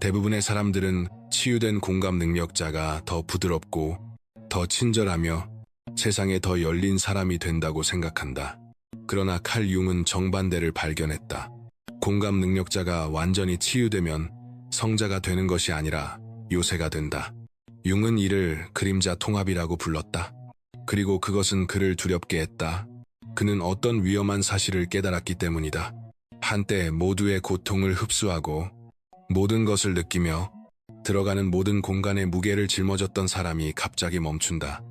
대부분의 사람들은 치유된 공감 능력자가 더 부드럽고 더 친절하며 세상에 더 열린 사람이 된다고 생각한다. 그러나 칼 융은 정반대를 발견했다. 공감 능력자가 완전히 치유되면 성자가 되는 것이 아니라 요새가 된다. 융은 이를 그림자 통합이라고 불렀다. 그리고 그것은 그를 두렵게 했다. 그는 어떤 위험한 사실을 깨달았기 때문이다. 한때 모두의 고통을 흡수하고 모든 것을 느끼며 들어가는 모든 공간에 무게를 짊어졌던 사람이 갑자기 멈춘다.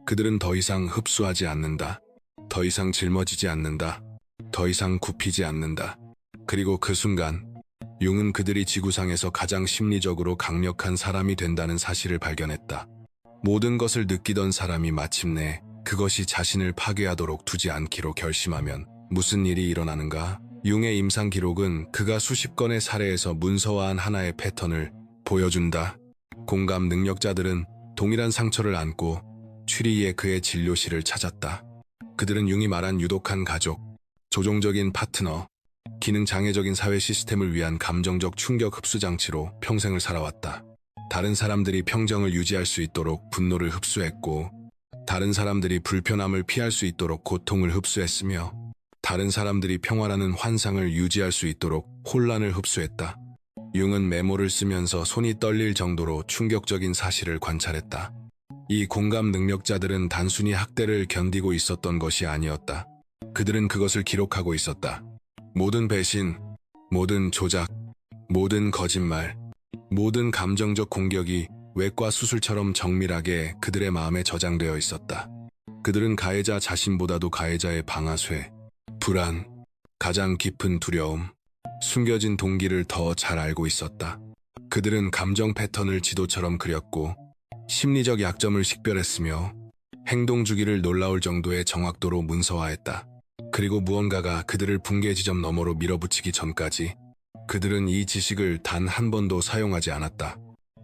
그들은 더 이상 흡수하지 않는다. 더 이상 짊어지지 않는다. 더 이상 굽히지 않는다. 그리고 그 순간 융은 그들이 지구상에서 가장 심리적으로 강력한 사람이 된다는 사실을 발견했다. 모든 것을 느끼던 사람이 마침내 그것이 자신을 파괴하도록 두지 않기로 결심하면 무슨 일이 일어나는가? 융의 임상 기록은 그가 수십 건의 사례에서 문서화한 하나의 패턴을 보여준다. 공감 능력자들은 동일한 상처를 안고 추리에 그의 진료실을 찾았다. 그들은 융이 말한 유독한 가족, 조종적인 파트너, 기능장애적인 사회 시스템을 위한 감정적 충격 흡수 장치로 평생을 살아왔다. 다른 사람들이 평정을 유지할 수 있도록 분노를 흡수했고, 다른 사람들이 불편함을 피할 수 있도록 고통을 흡수했으며, 다른 사람들이 평화라는 환상을 유지할 수 있도록 혼란을 흡수했다. 융은 메모를 쓰면서 손이 떨릴 정도로 충격적인 사실을 관찰했다. 이 공감 능력자들은 단순히 학대를 견디고 있었던 것이 아니었다. 그들은 그것을 기록하고 있었다. 모든 배신, 모든 조작, 모든 거짓말, 모든 감정적 공격이 외과 수술처럼 정밀하게 그들의 마음에 저장되어 있었다. 그들은 가해자 자신보다도 가해자의 방아쇠, 불안, 가장 깊은 두려움, 숨겨진 동기를 더 잘 알고 있었다. 그들은 감정 패턴을 지도처럼 그렸고 심리적 약점을 식별했으며 행동 주기를 놀라울 정도의 정확도로 문서화했다. 그리고 무언가가 그들을 붕괴 지점 너머로 밀어붙이기 전까지 그들은 이 지식을 단 한 번도 사용하지 않았다.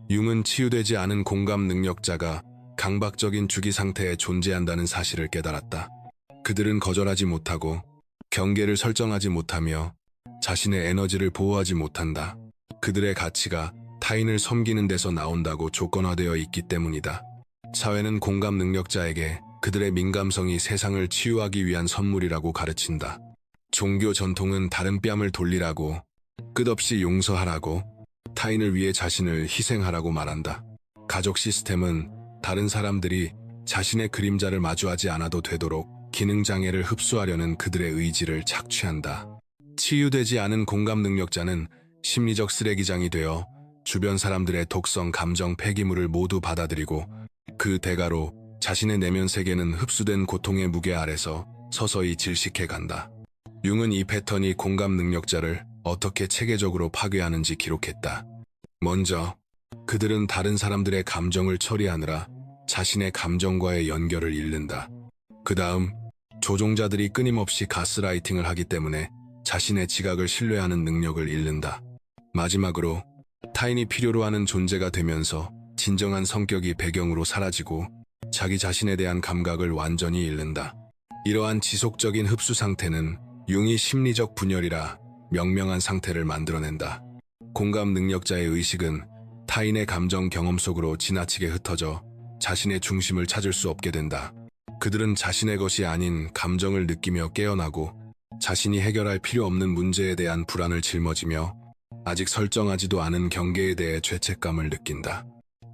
융은 치유되지 않은 공감 능력자가 강박적인 주기 상태에 존재한다는 사실을 깨달았다. 그들은 거절하지 못하고 경계를 설정하지 못하며 자신의 에너지를 보호하지 못한다. 그들의 가치가 타인을 섬기는 데서 나온다고 조건화되어 있기 때문이다. 사회는 공감 능력자에게 그들의 민감성이 세상을 치유하기 위한 선물이라고 가르친다. 종교 전통은 다른 뺨을 돌리라고, 끝없이 용서하라고, 타인을 위해 자신을 희생하라고 말한다. 가족 시스템은 다른 사람들이 자신의 그림자를 마주하지 않아도 되도록 기능장애를 흡수하려는 그들의 의지를 착취한다. 치유되지 않은 공감 능력자는 심리적 쓰레기장이 되어 주변 사람들의 독성 감정 폐기물을 모두 받아들이고 그 대가로 자신의 내면 세계는 흡수된 고통의 무게 아래서 서서히 질식해 간다. 융은 이 패턴이 공감 능력자를 어떻게 체계적으로 파괴하는지 기록했다. 먼저, 그들은 다른 사람들의 감정을 처리하느라 자신의 감정과의 연결을 잃는다. 그 다음, 조종자들이 끊임없이 가스라이팅을 하기 때문에 자신의 지각을 신뢰하는 능력을 잃는다. 마지막으로, 타인이 필요로 하는 존재가 되면서 진정한 성격이 배경으로 사라지고 자기 자신에 대한 감각을 완전히 잃는다. 이러한 지속적인 흡수 상태는 융이 심리적 분열이라 명명한 상태를 만들어낸다. 공감 능력자의 의식은 타인의 감정 경험 속으로 지나치게 흩어져 자신의 중심을 찾을 수 없게 된다. 그들은 자신의 것이 아닌 감정을 느끼며 깨어나고 자신이 해결할 필요 없는 문제에 대한 불안을 짊어지며 아직 설정하지도 않은 경계에 대해 죄책감을 느낀다.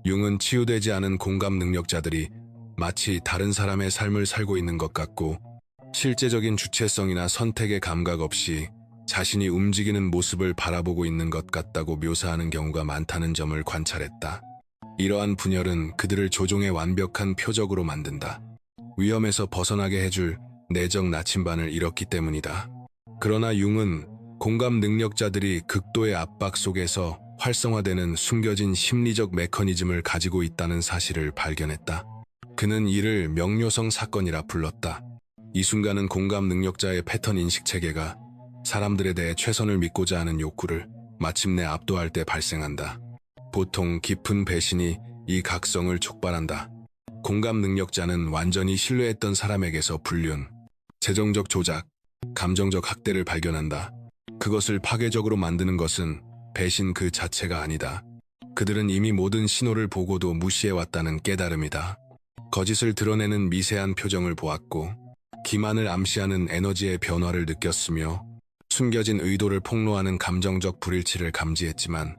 융은 치유되지 않은 공감 능력자들이 마치 다른 사람의 삶을 살고 있는 것 같고 실제적인 주체성이나 선택의 감각 없이 자신이 움직이는 모습을 바라보고 있는 것 같다고 묘사하는 경우가 많다는 점을 관찰했다. 이러한 분열은 그들을 조종의 완벽한 표적으로 만든다. 위험에서 벗어나게 해줄 내적 나침반을 잃었기 때문이다. 그러나 융은 공감 능력자들이 극도의 압박 속에서 활성화되는 숨겨진 심리적 메커니즘을 가지고 있다는 사실을 발견했다. 그는 이를 명료성 사건이라 불렀다. 이 순간은 공감 능력자의 패턴 인식 체계가 사람들에 대해 최선을 믿고자 하는 욕구를 마침내 압도할 때 발생한다. 보통 깊은 배신이 이 각성을 촉발한다. 공감 능력자는 완전히 신뢰했던 사람에게서 불륜, 재정적 조작, 감정적 학대를 발견한다. 그것을 파괴적으로 만드는 것은 배신 그 자체가 아니다. 그들은 이미 모든 신호를 보고도 무시해왔다는 깨달음이다. 거짓을 드러내는 미세한 표정을 보았고 기만을 암시하는 에너지의 변화를 느꼈으며 숨겨진 의도를 폭로하는 감정적 불일치를 감지했지만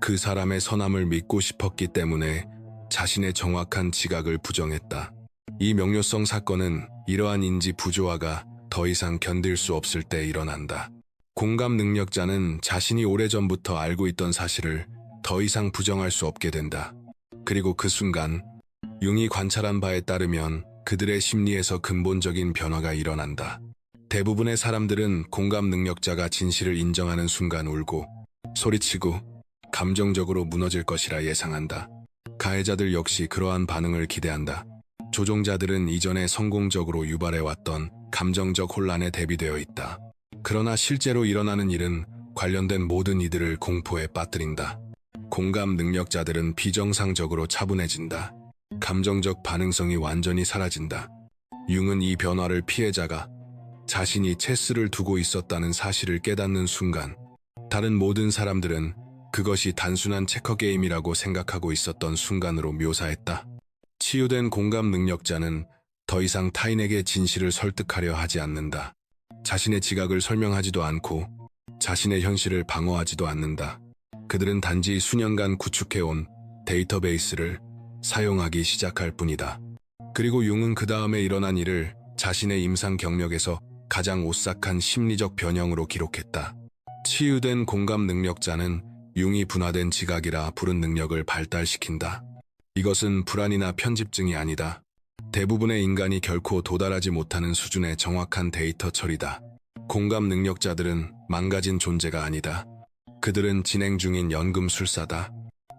그 사람의 선함을 믿고 싶었기 때문에 자신의 정확한 지각을 부정했다. 이 명료성 사건은 이러한 인지 부조화가 더 이상 견딜 수 없을 때 일어난다. 공감 능력자는 자신이 오래전부터 알고 있던 사실을 더 이상 부정할 수 없게 된다. 그리고 그 순간 융이 관찰한 바에 따르면 그들의 심리에서 근본적인 변화가 일어난다. 대부분의 사람들은 공감 능력자가 진실을 인정하는 순간 울고 소리치고 감정적으로 무너질 것이라 예상한다. 가해자들 역시 그러한 반응을 기대한다. 조종자들은 이전에 성공적으로 유발해왔던 감정적 혼란에 대비되어 있다. 그러나 실제로 일어나는 일은 관련된 모든 이들을 공포에 빠뜨린다. 공감 능력자들은 비정상적으로 차분해진다. 감정적 반응성이 완전히 사라진다. 융은 이 변화를 피해자가 자신이 체스를 두고 있었다는 사실을 깨닫는 순간 다른 모든 사람들은 그것이 단순한 체커 게임이라고 생각하고 있었던 순간으로 묘사했다. 치유된 공감 능력자는 더 이상 타인에게 진실을 설득하려 하지 않는다. 자신의 지각을 설명하지도 않고 자신의 현실을 방어하지도 않는다. 그들은 단지 수년간 구축해온 데이터베이스를 사용하기 시작할 뿐이다. 그리고 융은 그 다음에 일어난 일을 자신의 임상 경력에서 가장 오싹한 심리적 변형으로 기록했다. 치유된 공감 능력자는 융이 분화된 지각이라 부른 능력을 발달시킨다. 이것은 불안이나 편집증이 아니다. 대부분의 인간이 결코 도달하지 못하는 수준의 정확한 데이터 처리다. 공감 능력자들은 망가진 존재가 아니다. 그들은 진행 중인 연금술사다.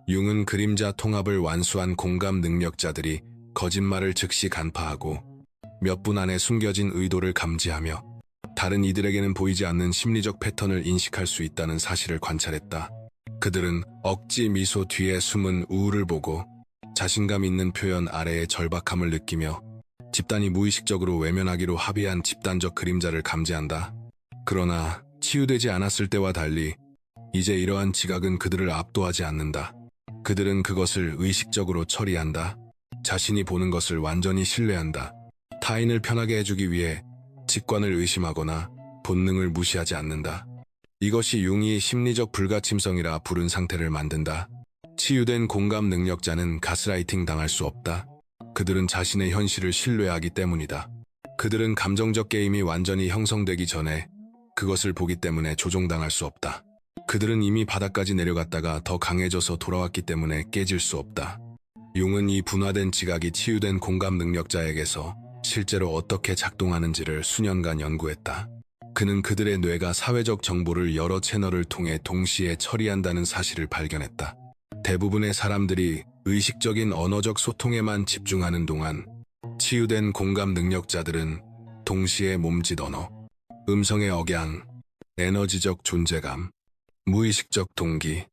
융은 그림자 통합을 완수한 공감 능력자들이 거짓말을 즉시 간파하고 몇 분 안에 숨겨진 의도를 감지하며 다른 이들에게는 보이지 않는 심리적 패턴을 인식할 수 있다는 사실을 관찰했다. 그들은 억지 미소 뒤에 숨은 우울을 보고 자신감 있는 표현 아래의 절박함을 느끼며 집단이 무의식적으로 외면하기로 합의한 집단적 그림자를 감지한다. 그러나 치유되지 않았을 때와 달리 이제 이러한 지각은 그들을 압도하지 않는다. 그들은 그것을 의식적으로 처리한다. 자신이 보는 것을 완전히 신뢰한다. 타인을 편하게 해주기 위해 직관을 의심하거나 본능을 무시하지 않는다. 이것이 융이 심리적 불가침성이라 부른 상태를 만든다. 치유된 공감 능력자는 가스라이팅 당할 수 없다. 그들은 자신의 현실을 신뢰하기 때문이다. 그들은 감정적 게임이 완전히 형성되기 전에 그것을 보기 때문에 조종당할 수 없다. 그들은 이미 바닥까지 내려갔다가 더 강해져서 돌아왔기 때문에 깨질 수 없다. 융은 이 분화된 지각이 치유된 공감 능력자에게서 실제로 어떻게 작동하는지를 수년간 연구했다. 그는 그들의 뇌가 사회적 정보를 여러 채널을 통해 동시에 처리한다는 사실을 발견했다. 대부분의 사람들이 의식적인 언어적 소통에만 집중하는 동안 치유된 공감 능력자들은 동시에 몸짓 언어, 음성의 억양, 에너지적 존재감, 무의식적 동기,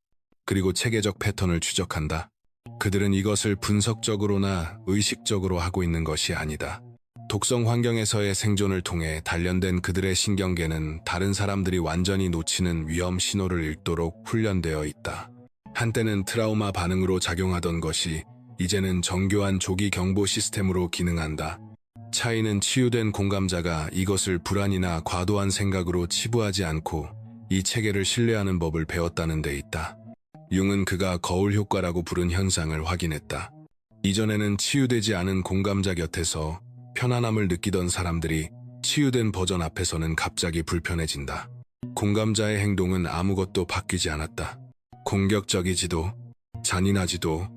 그리고 체계적 패턴을 추적한다. 그들은 이것을 분석적으로나 의식적으로 하고 있는 것이 아니다. 독성 환경에서의 생존을 통해 단련된 그들의 신경계는 다른 사람들이 완전히 놓치는 위험 신호를 읽도록 훈련되어 있다. 한때는 트라우마 반응으로 작용하던 것이 이제는 정교한 조기 경보 시스템으로 기능한다. 차이는 치유된 공감자가 이것을 불안이나 과도한 생각으로 치부하지 않고 이 체계를 신뢰하는 법을 배웠다는 데 있다. 융은 그가 거울 효과라고 부른 현상을 확인했다. 이전에는 치유되지 않은 공감자 곁에서 편안함을 느끼던 사람들이 치유된 버전 앞에서는 갑자기 불편해진다. 공감자의 행동은 아무것도 바뀌지 않았다. 공격적이지도 잔인하지도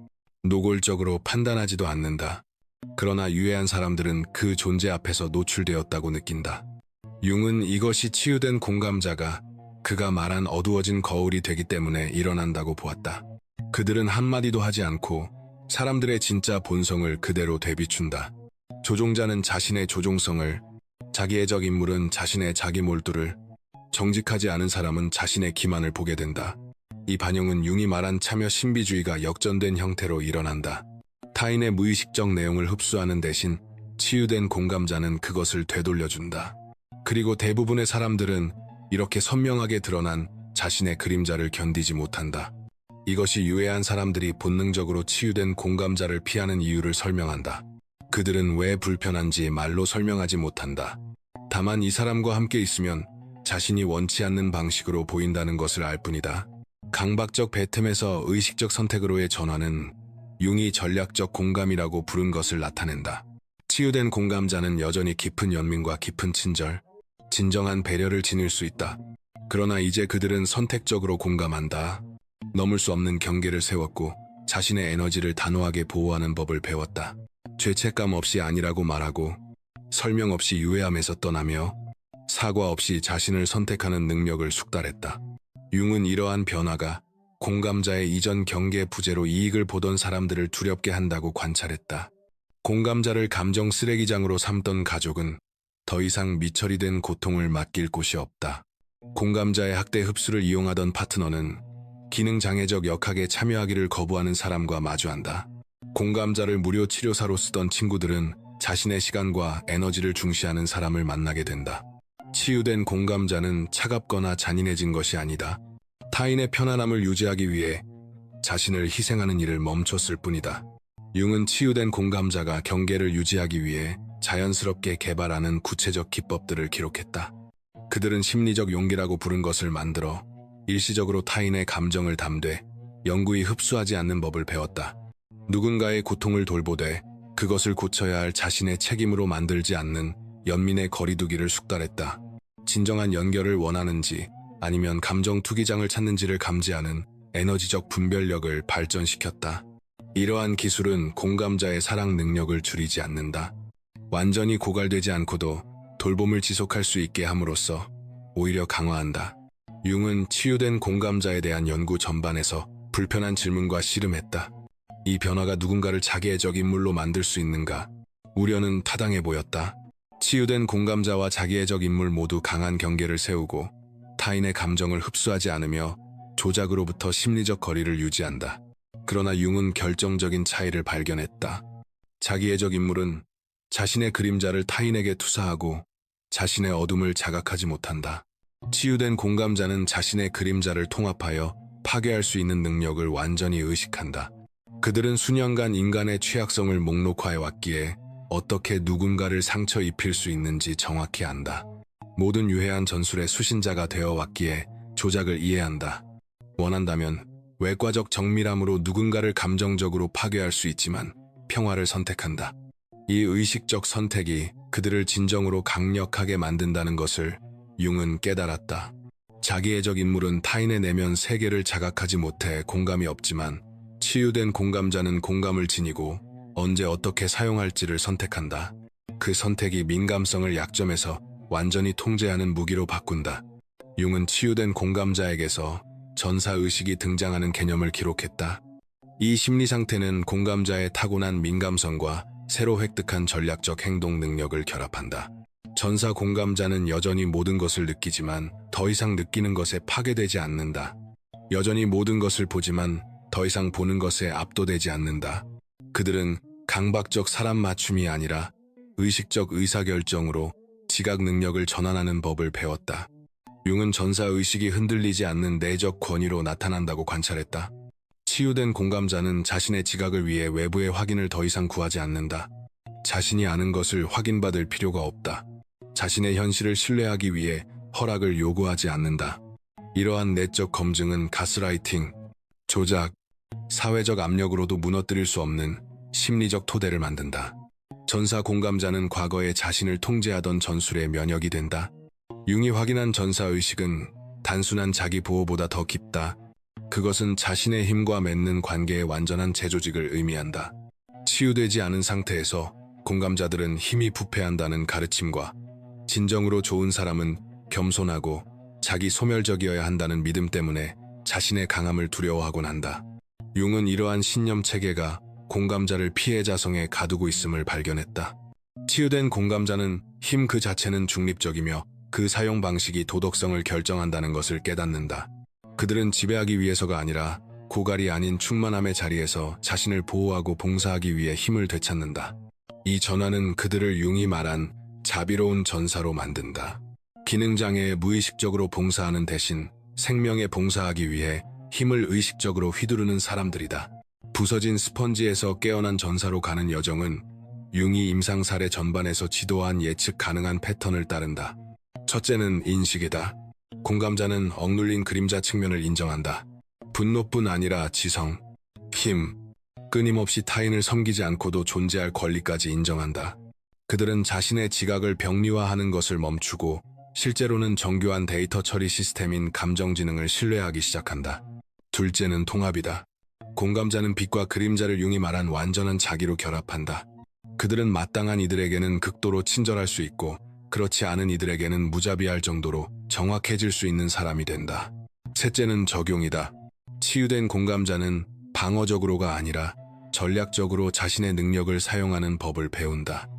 노골적으로 판단하지도 않는다. 그러나 유해한 사람들은 그 존재 앞에서 노출되었다고 느낀다. 융은 이것이 치유된 공감자가 그가 말한 어두워진 거울이 되기 때문에 일어난다고 보았다. 그들은 한마디도 하지 않고 사람들의 진짜 본성을 그대로 되비춘다. 조종자는 자신의 조종성을, 자기애적 인물은 자신의 자기 몰두를, 정직하지 않은 사람은 자신의 기만을 보게 된다. 이 반영은 융이 말한 참여 신비주의가 역전된 형태로 일어난다. 타인의 무의식적 내용을 흡수하는 대신 치유된 공감자는 그것을 되돌려준다. 그리고 대부분의 사람들은 이렇게 선명하게 드러난 자신의 그림자를 견디지 못한다. 이것이 유해한 사람들이 본능적으로 치유된 공감자를 피하는 이유를 설명한다. 그들은 왜 불편한지 말로 설명하지 못한다. 다만 이 사람과 함께 있으면 자신이 원치 않는 방식으로 보인다는 것을 알 뿐이다. 강박적 배틈에서 의식적 선택으로의 전환은 융이 전략적 공감이라고 부른 것을 나타낸다. 치유된 공감자는 여전히 깊은 연민과 깊은 친절, 진정한 배려를 지닐 수 있다. 그러나 이제 그들은 선택적으로 공감한다. 넘을 수 없는 경계를 세웠고 자신의 에너지를 단호하게 보호하는 법을 배웠다. 죄책감 없이 아니라고 말하고 설명 없이 유해함에서 떠나며 사과 없이 자신을 선택하는 능력을 숙달했다. 융은 이러한 변화가 공감자의 이전 경계 부재로 이익을 보던 사람들을 두렵게 한다고 관찰했다. 공감자를 감정 쓰레기장으로 삼던 가족은 더 이상 미처리 된 고통을 맡길 곳이 없다. 공감자의 학대 흡수를 이용하던 파트너는 기능장애적 역학에 참여하기를 거부하는 사람과 마주한다. 공감자를 무료 치료사로 쓰던 친구들은 자신의 시간과 에너지를 중시하는 사람을 만나게 된다. 치유된 공감자는 차갑거나 잔인해진 것이 아니다. 타인의 편안함을 유지하기 위해 자신을 희생하는 일을 멈췄을 뿐이다. 융은 치유된 공감자가 경계를 유지하기 위해 자연스럽게 개발하는 구체적 기법들을 기록했다. 그들은 심리적 용기라고 부른 것을 만들어 일시적으로 타인의 감정을 담되 영구히 흡수하지 않는 법을 배웠다. 누군가의 고통을 돌보되 그것을 고쳐야 할 자신의 책임으로 만들지 않는 연민의 거리두기를 숙달했다. 진정한 연결을 원하는지 아니면 감정 투기장을 찾는지를 감지하는 에너지적 분별력을 발전시켰다. 이러한 기술은 공감자의 사랑 능력을 줄이지 않는다. 완전히 고갈되지 않고도 돌봄을 지속할 수 있게 함으로써 오히려 강화한다. 융은 치유된 공감자에 대한 연구 전반에서 불편한 질문과 씨름했다. 이 변화가 누군가를 자기의 적 인물로 만들 수 있는가? 우려는 타당해 보였다. 치유된 공감자와 자기의 적 인물 모두 강한 경계를 세우고 타인의 감정을 흡수하지 않으며 조작으로부터 심리적 거리를 유지한다. 그러나 융은 결정적인 차이를 발견했다. 자기의 적 인물은 자신의 그림자를 타인에게 투사하고 자신의 어둠을 자각하지 못한다. 치유된 공감자는 자신의 그림자를 통합하여 파괴할 수 있는 능력을 완전히 의식한다. 그들은 수년간 인간의 취약성을 목록화해왔기에 어떻게 누군가를 상처 입힐 수 있는지 정확히 안다. 모든 유해한 전술의 수신자가 되어왔기에 조작을 이해한다. 원한다면 외과적 정밀함으로 누군가를 감정적으로 파괴할 수 있지만 평화를 선택한다. 이 의식적 선택이 그들을 진정으로 강력하게 만든다는 것을 융은 깨달았다. 자기의 적 인물은 타인의 내면 세계를 자각하지 못해 공감이 없지만 치유된 공감자는 공감을 지니고 언제 어떻게 사용할지를 선택한다. 그 선택이 민감성을 약점에서 완전히 통제하는 무기로 바꾼다. 융은 치유된 공감자에게서 전사의식이 등장하는 개념을 기록했다. 이 심리 상태는 공감자의 타고난 민감성과 새로 획득한 전략적 행동 능력을 결합한다. 전사 공감자는 여전히 모든 것을 느끼지만 더 이상 느끼는 것에 파괴되지 않는다. 여전히 모든 것을 보지만 더 이상 보는 것에 압도되지 않는다. 그들은 강박적 사람 맞춤이 아니라 의식적 의사결정으로 지각 능력을 전환하는 법을 배웠다. 융은 전사의식이 흔들리지 않는 내적 권위로 나타난다고 관찰했다. 치유된 공감자는 자신의 지각을 위해 외부의 확인을 더 이상 구하지 않는다. 자신이 아는 것을 확인받을 필요가 없다. 자신의 현실을 신뢰하기 위해 허락을 요구하지 않는다. 이러한 내적 검증은 가스라이팅, 조작, 사회적 압력으로도 무너뜨릴 수 없는 심리적 토대를 만든다. 전사 공감자는 과거에 자신을 통제하던 전술에 면역이 된다. 융이 확인한 전사의식은 단순한 자기 보호보다 더 깊다. 그것은 자신의 힘과 맺는 관계의 완전한 재조직을 의미한다. 치유되지 않은 상태에서 공감자들은 힘이 부패한다는 가르침과 진정으로 좋은 사람은 겸손하고 자기 소멸적이어야 한다는 믿음 때문에 자신의 강함을 두려워하곤 한다. 융은 이러한 신념 체계가 공감자를 피해자성에 가두고 있음을 발견했다. 치유된 공감자는 힘 그 자체는 중립적이며 그 사용 방식이 도덕성을 결정한다는 것을 깨닫는다. 그들은 지배하기 위해서가 아니라 고갈이 아닌 충만함의 자리에서 자신을 보호하고 봉사하기 위해 힘을 되찾는다. 이 전환은 그들을 융이 말한 자비로운 전사로 만든다. 기능장애에 무의식적으로 봉사하는 대신 생명에 봉사하기 위해 힘을 의식적으로 휘두르는 사람들이다. 부서진 스펀지에서 깨어난 전사로 가는 여정은 융이 임상사례 전반에서 지도한 예측 가능한 패턴을 따른다. 첫째는 인식이다. 공감자는 억눌린 그림자 측면을 인정한다. 분노뿐 아니라 지성, 힘, 끊임없이 타인을 섬기지 않고도 존재할 권리까지 인정한다. 그들은 자신의 지각을 병리화하는 것을 멈추고 실제로는 정교한 데이터 처리 시스템인 감정지능을 신뢰하기 시작한다. 둘째는 통합이다. 공감자는 빛과 그림자를 융이 말한 완전한 자기로 결합한다. 그들은 마땅한 이들에게는 극도로 친절할 수 있고 그렇지 않은 이들에게는 무자비할 정도로 정확해질 수 있는 사람이 된다. 셋째는 적용이다. 치유된 공감자는 방어적으로가 아니라 전략적으로 자신의 능력을 사용하는 법을 배운다.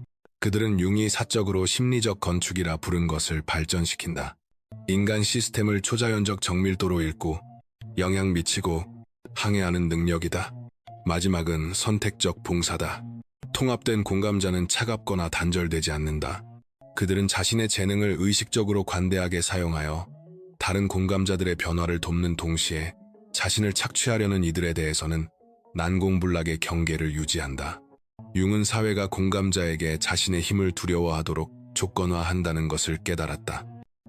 그들은 융이 사적으로 심리적 건축이라 부른 것을 발전시킨다. 인간 시스템을 초자연적 정밀도로 읽고 영향 미치고 항해하는 능력이다. 마지막은 선택적 봉사다. 통합된 공감자는 차갑거나 단절되지 않는다. 그들은 자신의 재능을 의식적으로 관대하게 사용하여 다른 공감자들의 변화를 돕는 동시에 자신을 착취하려는 이들에 대해서는 난공불락의 경계를 유지한다. 융은 사회가 공감자에게 자신의 힘을 두려워하도록 조건화한다는 것을 깨달았다.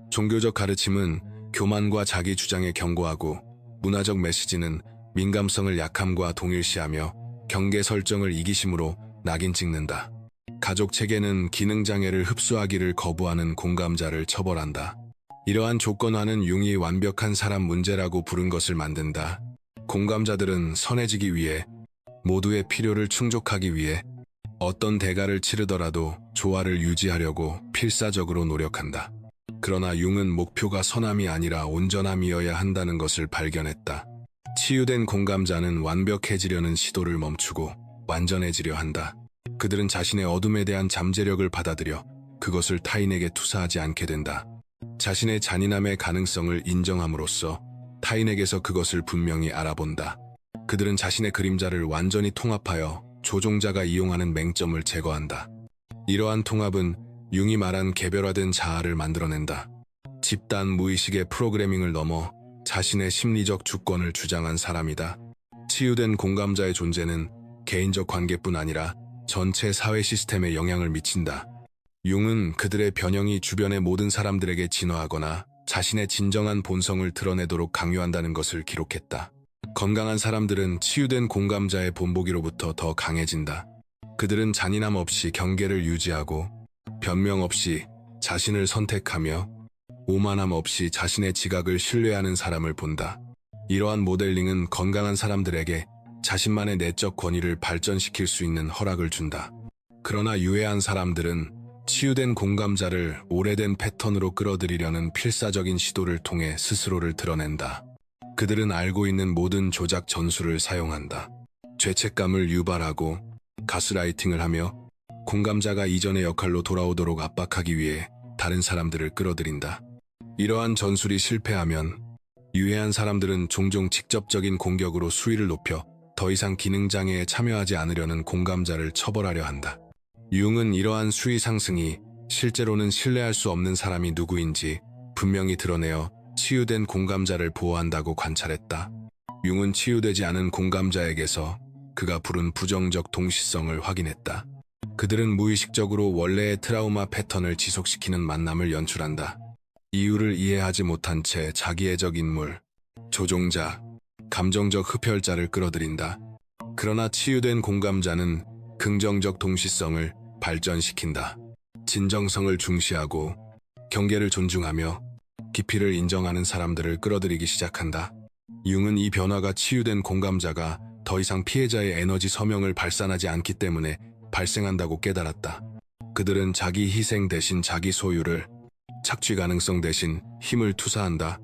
종교적 가르침은 교만과 자기 주장에 경고하고 문화적 메시지는 민감성을 약함과 동일시하며 경계 설정을 이기심으로 낙인 찍는다. 가족 체계는 기능장애를 흡수하기를 거부하는 공감자를 처벌한다. 이러한 조건화는 융이 완벽한 사람 문제라고 부른 것을 만든다. 공감자들은 선해지기 위해 모두의 필요를 충족하기 위해 어떤 대가를 치르더라도 조화를 유지하려고 필사적으로 노력한다. 그러나 융은 목표가 선함이 아니라 온전함이어야 한다는 것을 발견했다. 치유된 공감자는 완벽해지려는 시도를 멈추고 완전해지려 한다. 그들은 자신의 어둠에 대한 잠재력을 받아들여 그것을 타인에게 투사하지 않게 된다. 자신의 잔인함의 가능성을 인정함으로써 타인에게서 그것을 분명히 알아본다. 그들은 자신의 그림자를 완전히 통합하여 조종자가 이용하는 맹점을 제거한다. 이러한 통합은 융이 말한 개별화된 자아를 만들어낸다. 집단 무의식의 프로그래밍을 넘어 자신의 심리적 주권을 주장한 사람이다. 치유된 공감자의 존재는 개인적 관계뿐 아니라 전체 사회 시스템에 영향을 미친다. 융은 그들의 변형이 주변의 모든 사람들에게 진화하거나 자신의 진정한 본성을 드러내도록 강요한다는 것을 기록했다. 건강한 사람들은 치유된 공감자의 본보기로부터 더 강해진다. 그들은 잔인함 없이 경계를 유지하고 변명 없이 자신을 선택하며 오만함 없이 자신의 지각을 신뢰하는 사람을 본다. 이러한 모델링은 건강한 사람들에게 자신만의 내적 권위를 발전시킬 수 있는 허락을 준다. 그러나 유해한 사람들은 치유된 공감자를 오래된 패턴으로 끌어들이려는 필사적인 시도를 통해 스스로를 드러낸다. 그들은 알고 있는 모든 조작 전술을 사용한다. 죄책감을 유발하고 가스라이팅을 하며 공감자가 이전의 역할로 돌아오도록 압박하기 위해 다른 사람들을 끌어들인다. 이러한 전술이 실패하면 유해한 사람들은 종종 직접적인 공격으로 수위를 높여 더 이상 기능장애에 참여하지 않으려는 공감자를 처벌하려 한다. 융은 이러한 수위 상승이 실제로는 신뢰할 수 없는 사람이 누구인지 분명히 드러내어 치유된 공감자를 보호한다고 관찰했다. 융은 치유되지 않은 공감자에게서 그가 부른 부정적 동시성을 확인했다. 그들은 무의식적으로 원래의 트라우마 패턴을 지속시키는 만남을 연출한다. 이유를 이해하지 못한 채 자기애적 인물, 조종자, 감정적 흡혈자를 끌어들인다. 그러나 치유된 공감자는 긍정적 동시성을 발전시킨다. 진정성을 중시하고 경계를 존중하며 깊이를 인정하는 사람들을 끌어들이기 시작한다. 융은 이 변화가 치유된 공감자가 더 이상 피해자의 에너지 서명을 발산하지 않기 때문에 발생한다고 깨달았다. 그들은 자기 희생 대신 자기 소유를, 착취 가능성 대신 힘을 투사한다.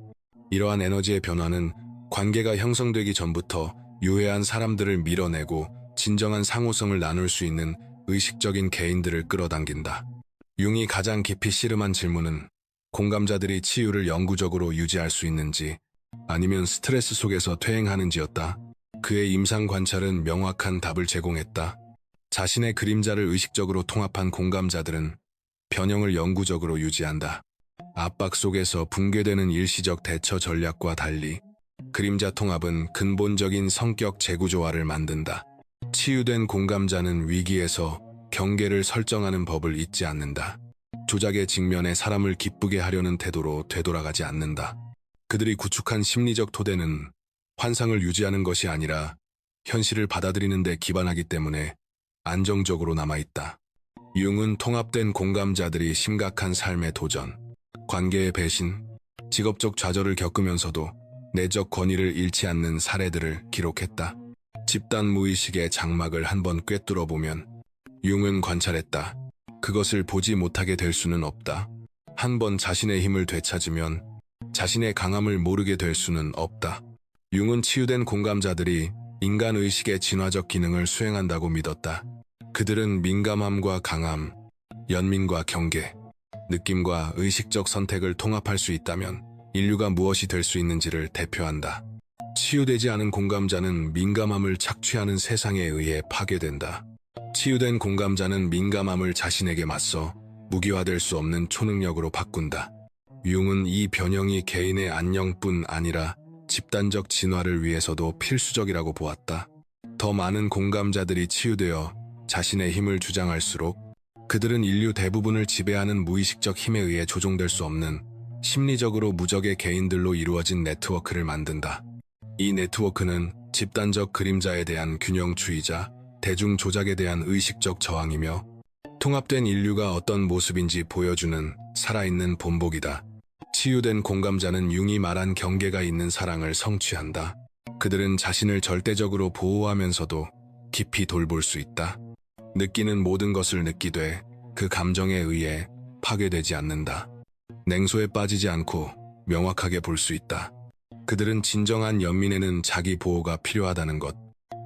이러한 에너지의 변화는 관계가 형성되기 전부터 유해한 사람들을 밀어내고 진정한 상호성을 나눌 수 있는 의식적인 개인들을 끌어당긴다. 융이 가장 깊이 씨름한 질문은 공감자들이 치유를 영구적으로 유지할 수 있는지 아니면 스트레스 속에서 퇴행하는지였다. 그의 임상 관찰은 명확한 답을 제공했다. 자신의 그림자를 의식적으로 통합한 공감자들은 변형을 영구적으로 유지한다. 압박 속에서 붕괴되는 일시적 대처 전략과 달리 그림자 통합은 근본적인 성격 재구조화를 만든다. 치유된 공감자는 위기에서 경계를 설정하는 법을 잊지 않는다. 조작의 직면에 사람을 기쁘게 하려는 태도로 되돌아가지 않는다. 그들이 구축한 심리적 토대는 환상을 유지하는 것이 아니라 현실을 받아들이는 데 기반하기 때문에 안정적으로 남아있다. 융은 통합된 공감자들이 심각한 삶의 도전, 관계의 배신, 직업적 좌절을 겪으면서도 내적 권위를 잃지 않는 사례들을 기록했다. 집단 무의식의 장막을 한번 꿰뚫어 보면 융은 관찰했다. 그것을 보지 못하게 될 수는 없다. 한번 자신의 힘을 되찾으면 자신의 강함을 모르게 될 수는 없다. 융은 치유된 공감자들이 인간 의식의 진화적 기능을 수행한다고 믿었다. 그들은 민감함과 강함, 연민과 경계, 느낌과 의식적 선택을 통합할 수 있다면 인류가 무엇이 될 수 있는지를 대표한다. 치유되지 않은 공감자는 민감함을 착취하는 세상에 의해 파괴된다. 치유된 공감자는 민감함을 자신에게 맞서 무기화될 수 없는 초능력으로 바꾼다. 융은 이 변형이 개인의 안녕뿐 아니라 집단적 진화를 위해서도 필수적이라고 보았다. 더 많은 공감자들이 치유되어 자신의 힘을 주장할수록 그들은 인류 대부분을 지배하는 무의식적 힘에 의해 조종될 수 없는 심리적으로 무적의 개인들로 이루어진 네트워크를 만든다. 이 네트워크는 집단적 그림자에 대한 균형주의자, 대중 조작에 대한 의식적 저항이며 통합된 인류가 어떤 모습인지 보여주는 살아있는 본보기다. 치유된 공감자는 융이 말한 경계가 있는 사랑을 성취한다. 그들은 자신을 절대적으로 보호하면서도 깊이 돌볼 수 있다. 느끼는 모든 것을 느끼되 그 감정에 의해 파괴되지 않는다. 냉소에 빠지지 않고 명확하게 볼 수 있다. 그들은 진정한 연민에는 자기 보호가 필요하다는 것,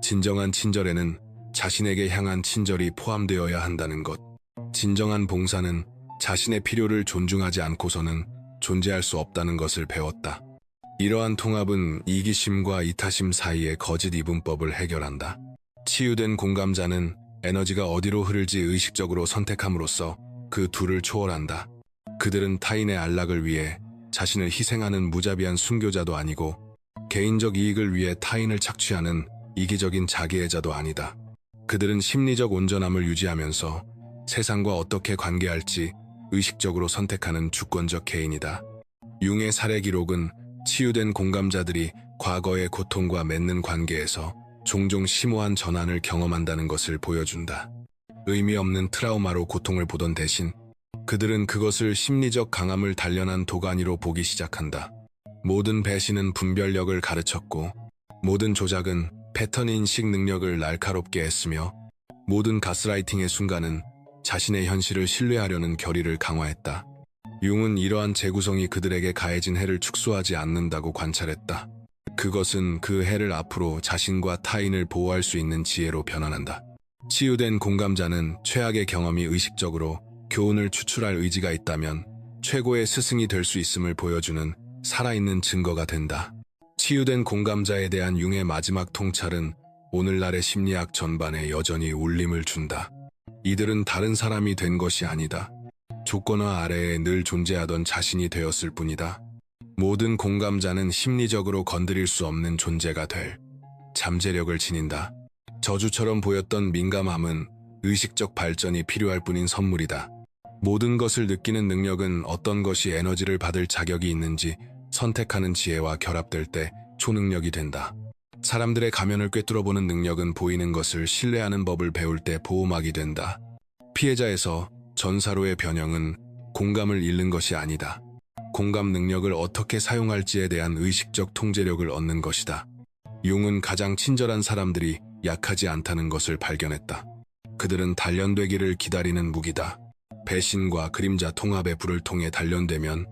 진정한 친절에는 자신에게 향한 친절이 포함되어야 한다는 것, 진정한 봉사는 자신의 필요를 존중하지 않고서는 존재할 수 없다는 것을 배웠다. 이러한 통합은 이기심과 이타심 사이의 거짓 이분법을 해결한다. 치유된 공감자는 에너지가 어디로 흐를지 의식적으로 선택함으로써 그 둘을 초월한다. 그들은 타인의 안락을 위해 자신을 희생하는 무자비한 순교자도 아니고 개인적 이익을 위해 타인을 착취하는 이기적인 자기애자도 아니다. 그들은 심리적 온전함을 유지하면서 세상과 어떻게 관계할지 의식적으로 선택하는 주권적 개인이다. 융의 사례 기록은 치유된 공감자들이 과거의 고통과 맺는 관계에서 종종 심오한 전환을 경험한다는 것을 보여준다. 의미 없는 트라우마로 고통을 보던 대신 그들은 그것을 심리적 강함을 단련한 도가니로 보기 시작한다. 모든 배신은 분별력을 가르쳤고 모든 조작은 패턴 인식 능력을 날카롭게 했으며 모든 가스라이팅의 순간은 자신의 현실을 신뢰하려는 결의를 강화했다. 융은 이러한 재구성이 그들에게 가해진 해를 축소하지 않는다고 관찰했다. 그것은 그 해를 앞으로 자신과 타인을 보호할 수 있는 지혜로 변환한다. 치유된 공감자는 최악의 경험이 의식적으로 교훈을 추출할 의지가 있다면 최고의 스승이 될 수 있음을 보여주는 살아있는 증거가 된다. 치유된 공감자에 대한 융의 마지막 통찰은 오늘날의 심리학 전반에 여전히 울림을 준다. 이들은 다른 사람이 된 것이 아니다. 조건화 아래에 늘 존재하던 자신이 되었을 뿐이다. 모든 공감자는 심리적으로 건드릴 수 없는 존재가 될 잠재력을 지닌다. 저주처럼 보였던 민감함은 의식적 발전이 필요할 뿐인 선물이다. 모든 것을 느끼는 능력은 어떤 것이 에너지를 받을 자격이 있는지 선택하는 지혜와 결합될 때 초능력이 된다. 사람들의 가면을 꿰뚫어보는 능력은 보이는 것을 신뢰하는 법을 배울 때 보호막이 된다. 피해자에서 전사로의 변형은 공감을 잃는 것이 아니다. 공감 능력을 어떻게 사용할지에 대한 의식적 통제력을 얻는 것이다. 융은 가장 친절한 사람들이 약하지 않다는 것을 발견했다. 그들은 단련되기를 기다리는 무기다. 배신과 그림자 통합의 불을 통해 단련되면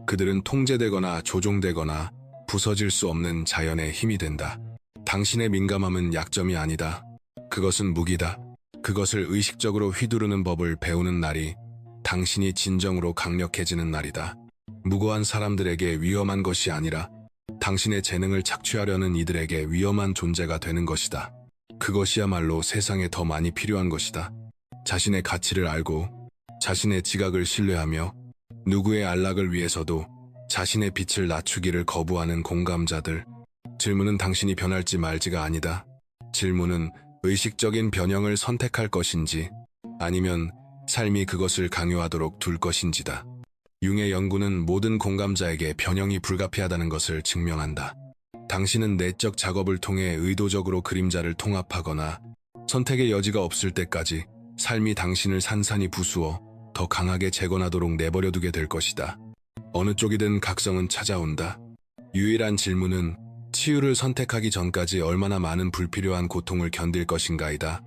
그들은 통제되거나 조종되거나 부서질 수 없는 자연의 힘이 된다. 당신의 민감함은 약점이 아니다. 그것은 무기다. 그것을 의식적으로 휘두르는 법을 배우는 날이 당신이 진정으로 강력해지는 날이다. 무고한 사람들에게 위험한 것이 아니라 당신의 재능을 착취하려는 이들에게 위험한 존재가 되는 것이다. 그것이야말로 세상에 더 많이 필요한 것이다. 자신의 가치를 알고 자신의 지각을 신뢰하며 누구의 안락을 위해서도 자신의 빛을 낮추기를 거부하는 공감자들. 질문은 당신이 변할지 말지가 아니다. 질문은 의식적인 변형을 선택할 것인지 아니면 삶이 그것을 강요하도록 둘 것인지다. 융의 연구는 모든 공감자에게 변형이 불가피하다는 것을 증명한다. 당신은 내적 작업을 통해 의도적으로 그림자를 통합하거나 선택의 여지가 없을 때까지 삶이 당신을 산산이 부수어 더 강하게 재건하도록 내버려두게 될 것이다. 어느 쪽이든 각성은 찾아온다. 유일한 질문은 치유를 선택하기 전까지 얼마나 많은 불필요한 고통을 견딜 것인가이다.